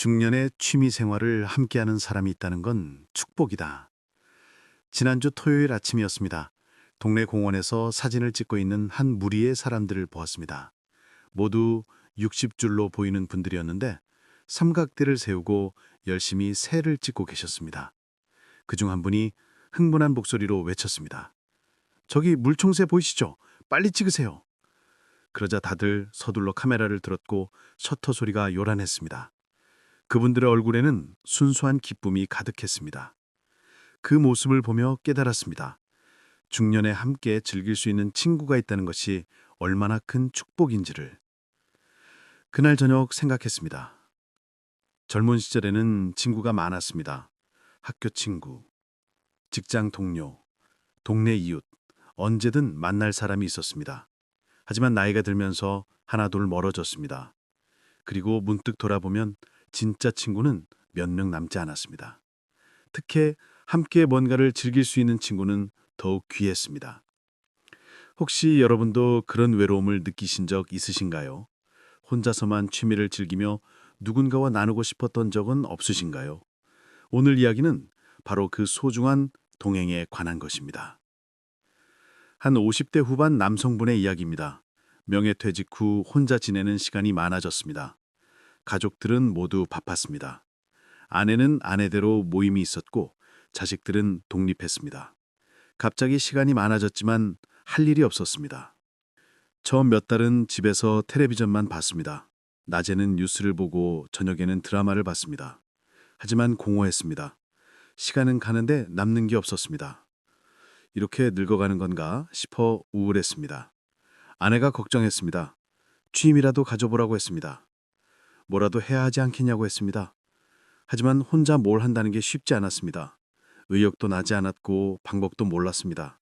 중년의 취미 생활을 함께하는 사람이 있다는 건 축복이다. 지난주 토요일 아침이었습니다. 동네 공원에서 사진을 찍고 있는 한 무리의 사람들을 보았습니다. 모두 60줄로 보이는 분들이었는데 삼각대를 세우고 열심히 새를 찍고 계셨습니다. 그중 한 분이 흥분한 목소리로 외쳤습니다. 저기 물총새 보이시죠? 빨리 찍으세요. 그러자 다들 서둘러 카메라를 들었고 셔터 소리가 요란했습니다. 그분들의 얼굴에는 순수한 기쁨이 가득했습니다. 그 모습을 보며 깨달았습니다. 중년에 함께 즐길 수 있는 친구가 있다는 것이 얼마나 큰 축복인지를. 그날 저녁 생각했습니다. 젊은 시절에는 친구가 많았습니다. 학교 친구, 직장 동료, 동네 이웃, 언제든 만날 사람이 있었습니다. 하지만 나이가 들면서 하나둘 멀어졌습니다. 그리고 문득 돌아보면 진짜 친구는 몇 명 남지 않았습니다. 특히 함께 뭔가를 즐길 수 있는 친구는 더욱 귀했습니다. 혹시 여러분도 그런 외로움을 느끼신 적 있으신가요? 혼자서만 취미를 즐기며 누군가와 나누고 싶었던 적은 없으신가요? 오늘 이야기는 바로 그 소중한 동행에 관한 것입니다. 한 50대 후반 남성분의 이야기입니다. 명예퇴직 후 혼자 지내는 시간이 많아졌습니다. 가족들은 모두 바빴습니다. 아내는 아내대로 모임이 있었고 자식들은 독립했습니다. 갑자기 시간이 많아졌지만 할 일이 없었습니다. 처음 몇 달은 집에서 텔레비전만 봤습니다. 낮에는 뉴스를 보고 저녁에는 드라마를 봤습니다. 하지만 공허했습니다. 시간은 가는데 남는 게 없었습니다. 이렇게 늙어가는 건가 싶어 우울했습니다. 아내가 걱정했습니다. 취미라도 가져보라고 했습니다. 뭐라도 해야 하지 않겠냐고 했습니다. 하지만 혼자 뭘 한다는 게 쉽지 않았습니다. 의욕도 나지 않았고 방법도 몰랐습니다.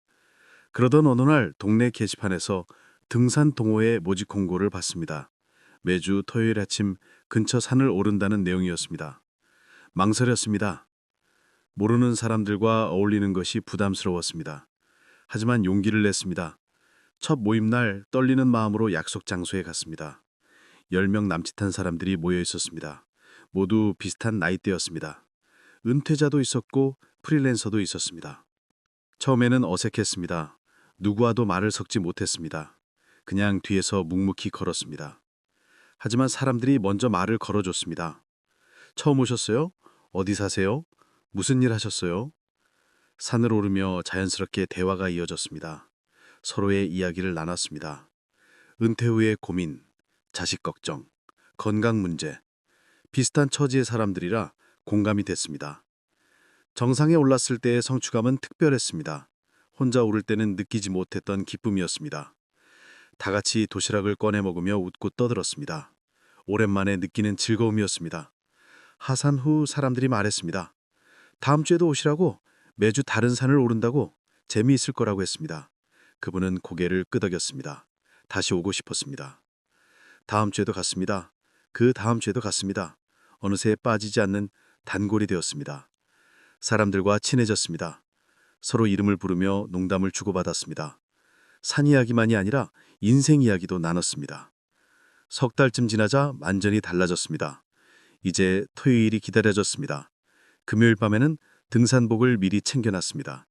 그러던 어느 날 동네 게시판에서 등산 동호회 모집 공고를 봤습니다. 매주 토요일 아침 근처 산을 오른다는 내용이었습니다. 망설였습니다. 모르는 사람들과 어울리는 것이 부담스러웠습니다. 하지만 용기를 냈습니다. 첫 모임 날 떨리는 마음으로 약속 장소에 갔습니다. 10명 남짓한 사람들이 모여 있었습니다. 모두 비슷한 나이대였습니다. 은퇴자도 있었고 프리랜서도 있었습니다. 처음에는 어색했습니다. 누구와도 말을 섞지 못했습니다. 그냥 뒤에서 묵묵히 걸었습니다. 하지만 사람들이 먼저 말을 걸어줬습니다. 처음 오셨어요? 어디 사세요? 무슨 일 하셨어요? 산을 오르며 자연스럽게 대화가 이어졌습니다. 서로의 이야기를 나눴습니다. 은퇴 후의 고민, 자식 걱정, 건강 문제, 비슷한 처지의 사람들이라 공감이 됐습니다. 정상에 올랐을 때의 성취감은 특별했습니다. 혼자 오를 때는 느끼지 못했던 기쁨이었습니다. 다 같이 도시락을 꺼내 먹으며 웃고 떠들었습니다. 오랜만에 느끼는 즐거움이었습니다. 하산 후 사람들이 말했습니다. 다음 주에도 오시라고, 매주 다른 산을 오른다고, 재미있을 거라고 했습니다. 그분은 고개를 끄덕였습니다. 다시 오고 싶었습니다. 다음 주에도 갔습니다. 그 다음 주에도 갔습니다. 어느새 빠지지 않는 단골이 되었습니다. 사람들과 친해졌습니다. 서로 이름을 부르며 농담을 주고받았습니다. 산 이야기만이 아니라 인생 이야기도 나눴습니다. 석 달쯤 지나자 완전히 달라졌습니다. 이제 토요일이 기다려졌습니다. 금요일 밤에는 등산복을 미리 챙겨놨습니다.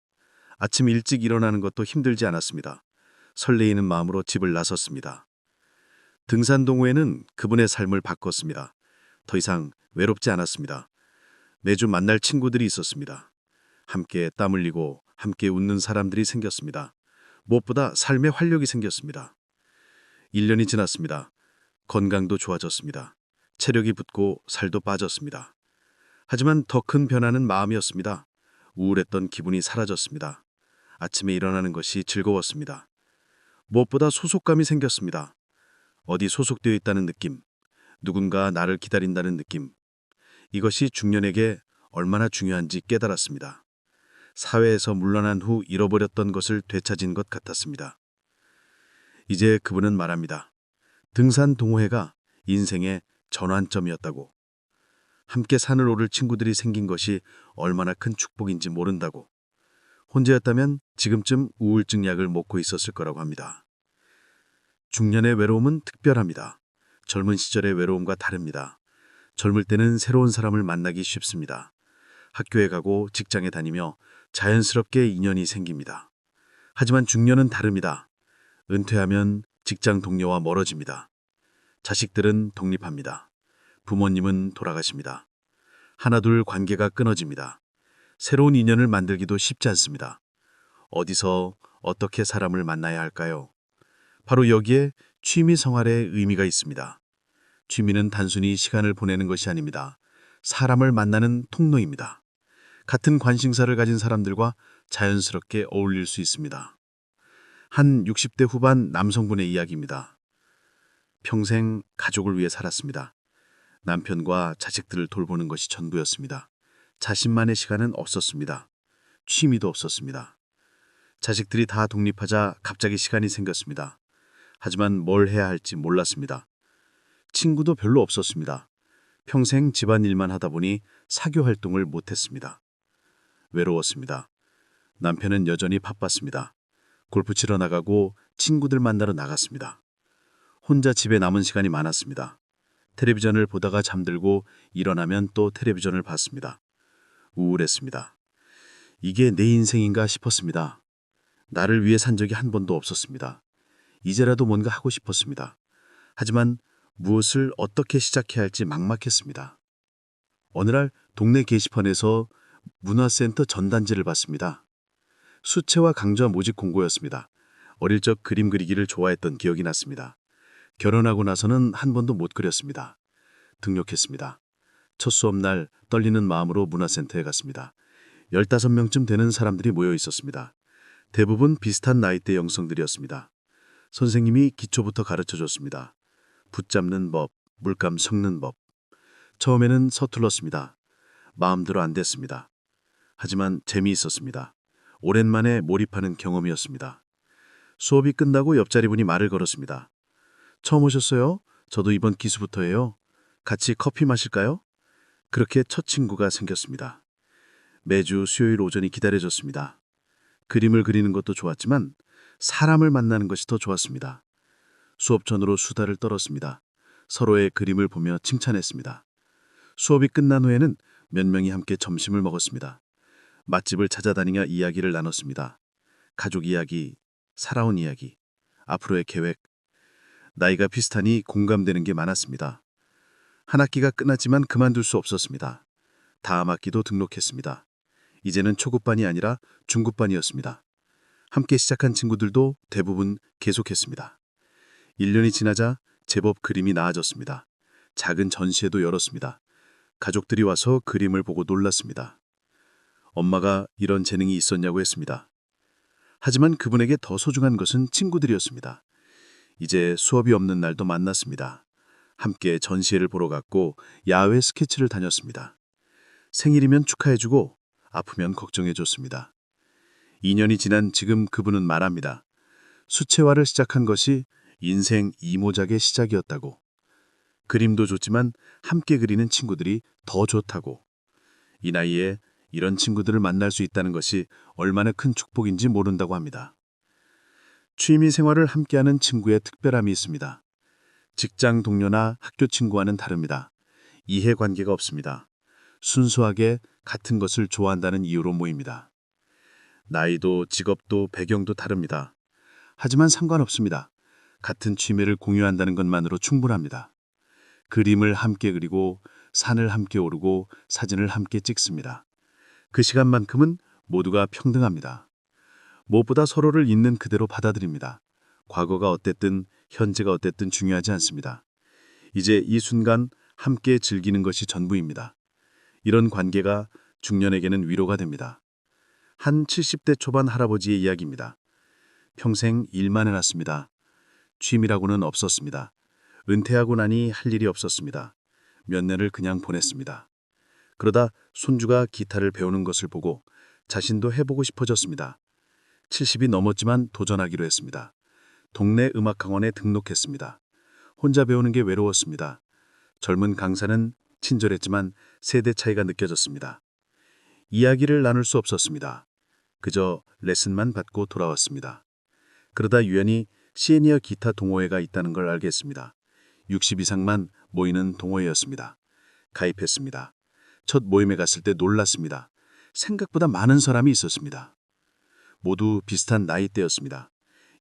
아침 일찍 일어나는 것도 힘들지 않았습니다. 설레이는 마음으로 집을 나섰습니다. 등산 동호회는 그분의 삶을 바꿨습니다. 더 이상 외롭지 않았습니다. 매주 만날 친구들이 있었습니다. 함께 땀 흘리고 함께 웃는 사람들이 생겼습니다. 무엇보다 삶에 활력이 생겼습니다. 1년이 지났습니다. 건강도 좋아졌습니다. 체력이 붙고 살도 빠졌습니다. 하지만 더 큰 변화는 마음이었습니다. 우울했던 기분이 사라졌습니다. 아침에 일어나는 것이 즐거웠습니다. 무엇보다 소속감이 생겼습니다. 어디 소속되어 있다는 느낌, 누군가 나를 기다린다는 느낌. 이것이 중년에게 얼마나 중요한지 깨달았습니다. 사회에서 물러난 후 잃어버렸던 것을 되찾은 것 같았습니다. 이제 그분은 말합니다. 등산 동호회가 인생의 전환점이었다고. 함께 산을 오를 친구들이 생긴 것이 얼마나 큰 축복인지 모른다고. 혼자였다면 지금쯤 우울증 약을 먹고 있었을 거라고 합니다. 중년의 외로움은 특별합니다. 젊은 시절의 외로움과 다릅니다. 젊을 때는 새로운 사람을 만나기 쉽습니다. 학교에 가고 직장에 다니며 자연스럽게 인연이 생깁니다. 하지만 중년은 다릅니다. 은퇴하면 직장 동료와 멀어집니다. 자식들은 독립합니다. 부모님은 돌아가십니다. 하나둘 관계가 끊어집니다. 새로운 인연을 만들기도 쉽지 않습니다. 어디서 어떻게 사람을 만나야 할까요? 바로 여기에 취미 생활의 의미가 있습니다. 취미는 단순히 시간을 보내는 것이 아닙니다. 사람을 만나는 통로입니다. 같은 관심사를 가진 사람들과 자연스럽게 어울릴 수 있습니다. 한 60대 후반 남성분의 이야기입니다. 평생 가족을 위해 살았습니다. 남편과 자식들을 돌보는 것이 전부였습니다. 자신만의 시간은 없었습니다. 취미도 없었습니다. 자식들이 다 독립하자 갑자기 시간이 생겼습니다. 하지만 뭘 해야 할지 몰랐습니다. 친구도 별로 없었습니다. 평생 집안일만 하다 보니 사교 활동을 못했습니다. 외로웠습니다. 남편은 여전히 바빴습니다. 골프 치러 나가고 친구들 만나러 나갔습니다. 혼자 집에 남은 시간이 많았습니다. 텔레비전을 보다가 잠들고 일어나면 또 텔레비전을 봤습니다. 우울했습니다. 이게 내 인생인가 싶었습니다. 나를 위해 산 적이 한 번도 없었습니다. 이제라도 뭔가 하고 싶었습니다. 하지만 무엇을 어떻게 시작해야 할지 막막했습니다. 어느 날 동네 게시판에서 문화센터 전단지를 봤습니다. 수채화 강좌 모집 공고였습니다. 어릴 적 그림 그리기를 좋아했던 기억이 났습니다. 결혼하고 나서는 한 번도 못 그렸습니다. 등록했습니다. 첫 수업날 떨리는 마음으로 문화센터에 갔습니다. 15명쯤 되는 사람들이 모여 있었습니다. 대부분 비슷한 나이대 영성들이었습니다. 선생님이 기초부터 가르쳐줬습니다. 붙잡는 법, 물감 섞는 법. 처음에는 서툴렀습니다. 마음대로 안 됐습니다. 하지만 재미있었습니다. 오랜만에 몰입하는 경험이었습니다. 수업이 끝나고 옆자리 분이 말을 걸었습니다. 처음 오셨어요? 저도 이번 기수부터예요. 같이 커피 마실까요? 그렇게 첫 친구가 생겼습니다. 매주 수요일 오전이 기다려졌습니다. 그림을 그리는 것도 좋았지만 사람을 만나는 것이 더 좋았습니다. 수업 전으로 수다를 떨었습니다. 서로의 그림을 보며 칭찬했습니다. 수업이 끝난 후에는 몇 명이 함께 점심을 먹었습니다. 맛집을 찾아다니며 이야기를 나눴습니다. 가족 이야기, 살아온 이야기, 앞으로의 계획. 나이가 비슷하니 공감되는 게 많았습니다. 한 학기가 끝났지만 그만둘 수 없었습니다. 다음 학기도 등록했습니다. 이제는 초급반이 아니라 중급반이었습니다. 함께 시작한 친구들도 대부분 계속했습니다. 1년이 지나자 제법 그림이 나아졌습니다. 작은 전시회도 열었습니다. 가족들이 와서 그림을 보고 놀랐습니다. 엄마가 이런 재능이 있었냐고 했습니다. 하지만 그분에게 더 소중한 것은 친구들이었습니다. 이제 수업이 없는 날도 만났습니다. 함께 전시회를 보러 갔고 야외 스케치를 다녔습니다. 생일이면 축하해주고 아프면 걱정해줬습니다. 2년이 지난 지금 그분은 말합니다. 수채화를 시작한 것이 인생 이모작의 시작이었다고. 그림도 좋지만 함께 그리는 친구들이 더 좋다고. 이 나이에 이런 친구들을 만날 수 있다는 것이 얼마나 큰 축복인지 모른다고 합니다. 취미 생활을 함께하는 친구의 특별함이 있습니다. 직장 동료나 학교 친구와는 다릅니다. 이해관계가 없습니다. 순수하게 같은 것을 좋아한다는 이유로 모입니다. 나이도 직업도 배경도 다릅니다. 하지만 상관없습니다. 같은 취미를 공유한다는 것만으로 충분합니다. 그림을 함께 그리고 산을 함께 오르고 사진을 함께 찍습니다. 그 시간만큼은 모두가 평등합니다. 무엇보다 서로를 있는 그대로 받아들입니다. 과거가 어땠든 현재가 어땠든 중요하지 않습니다. 이제 이 순간 함께 즐기는 것이 전부입니다. 이런 관계가 중년에게는 위로가 됩니다. 한 70대 초반 할아버지의 이야기입니다. 평생 일만 해놨습니다. 취미라고는 없었습니다. 은퇴하고 나니 할 일이 없었습니다. 몇 년을 그냥 보냈습니다. 그러다 손주가 기타를 배우는 것을 보고 자신도 해보고 싶어졌습니다. 70이 넘었지만 도전하기로 했습니다. 동네 음악학원에 등록했습니다. 혼자 배우는 게 외로웠습니다. 젊은 강사는 친절했지만 세대 차이가 느껴졌습니다. 이야기를 나눌 수 없었습니다. 그저 레슨만 받고 돌아왔습니다. 그러다 우연히 시니어 기타 동호회가 있다는 걸 알게 했습니다. 60 이상만 모이는 동호회였습니다. 가입했습니다. 첫 모임에 갔을 때 놀랐습니다. 생각보다 많은 사람이 있었습니다. 모두 비슷한 나이대였습니다.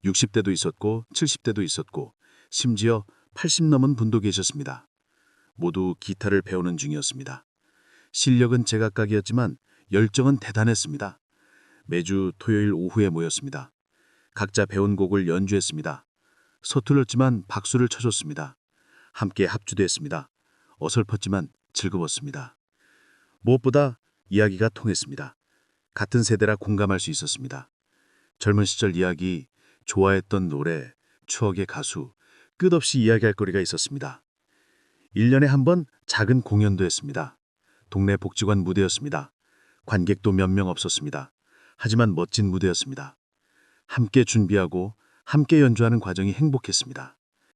60대도 있었고 70대도 있었고 심지어 80 넘은 분도 계셨습니다. 모두 기타를 배우는 중이었습니다. 실력은 제각각이었지만 열정은 대단했습니다. 매주 토요일 오후에 모였습니다. 각자 배운 곡을 연주했습니다. 서툴렀지만 박수를 쳐줬습니다. 함께 합주됐습니다. 어설펐지만 즐거웠습니다. 무엇보다 이야기가 통했습니다. 같은 세대라 공감할 수 있었습니다. 젊은 시절 이야기, 좋아했던 노래, 추억의 가수, 끝없이 이야기할 거리가 있었습니다. 1년에 한 번 작은 공연도 했습니다. 동네 복지관 무대였습니다. 관객도 몇 명 없었습니다. 하지만 멋진 무대였습니다. 함께 준비하고 함께 연주하는 과정이 행복했습니다.